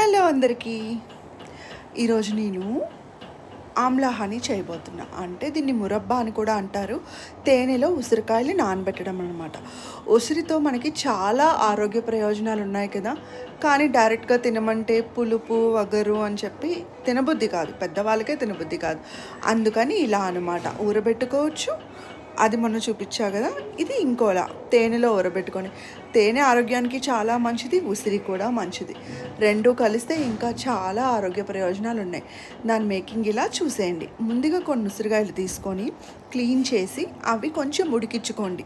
Hello అందరికీ ఈరోజు నేను ఆమ్లా హనీ చేయబోతున్నా. అంటే దీన్ని మురబ్బా అని కూడా అంటారు. తేనెలో ఉసిరికాయలు నానబెట్టడం అనమాట. ఉసిరితో మనకి చాలా ఆరోగ్య ప్రయోజనాలు ఉన్నాయి కదా, కానీ డైరెక్ట్గా తినమంటే పులుపు వగరు అని చెప్పి తినబుద్ధి కాదు, పెద్దవాళ్ళకే తినబుద్ధి కాదు. అందుకని ఇలా అనమాట ఊరబెట్టుకోవచ్చు. అది మొన్న చూపించా కదా, ఇది ఇంకోలా తేనెలో ఊరబెట్టుకొని. తేనె ఆరోగ్యానికి చాలా మంచిది, ఉసిరి కూడా మంచిది. రెండు కలిస్తే ఇంకా చాలా ఆరోగ్య ప్రయోజనాలు ఉన్నాయి. దాని మేకింగ్ ఇలా చూసేయండి. ముందుగా కొన్ని ఉసిరికాయలు తీసుకొని క్లీన్ చేసి అవి కొంచెం ఉడికించుకోండి.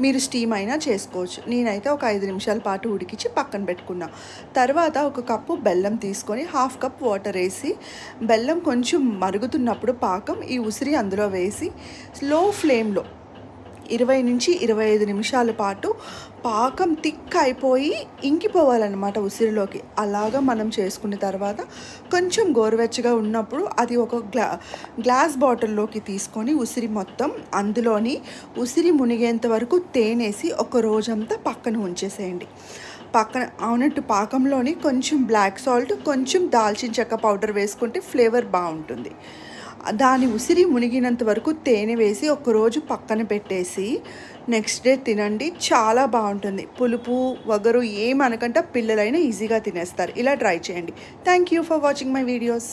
మీరు స్టీమ్ అయినా చేసుకోవచ్చు. నేనైతే ఒక 5 నిమిషాల పాటు ఉడికించి పక్కన పెట్టుకున్నా. తర్వాత ఒక కప్పు బెల్లం తీసుకొని 1/2 కప్ వాటర్ వేసి, బెల్లం కొంచెం మరుగుతున్నప్పుడు పాకం ఈ ఉసిరి అందులో వేసి స్లో ఫ్లేమ్లో 20 నుంచి 25 నిమిషాల పాటు పాకం థిక్ అయిపోయి ఇంకిపోవాలన్నమాట ఉసిరిలోకి. అలాగా మనం చేసుకున్న తర్వాత కొంచెం గోరువెచ్చగా ఉన్నప్పుడు అది ఒక గ్లాస్ బాటిల్లోకి తీసుకొని ఉసిరి మొత్తం అందులోని ఉసిరి మునిగేంత వరకు తేనేసి ఒక రోజంతా పక్కన ఉంచేసేయండి. పక్కన అవునట్టు పాకంలోని కొంచెం బ్లాక్ సాల్ట్, కొంచెం దాల్చిన చెక్క పౌడర్ వేసుకుంటే ఫ్లేవర్ బాగుంటుంది. దాని ఉసిరి మునిగినంత వరకు తేనె వేసి ఒకరోజు పక్కన పెట్టేసి నెక్స్ట్ డే తినండి. చాలా బాగుంటుంది. పులుపు వగరు ఏమనకంటే పిల్లలైనా ఈజీగా తినేస్తారు. ఇలా ట్రై చేయండి. Thank you for watching my videos.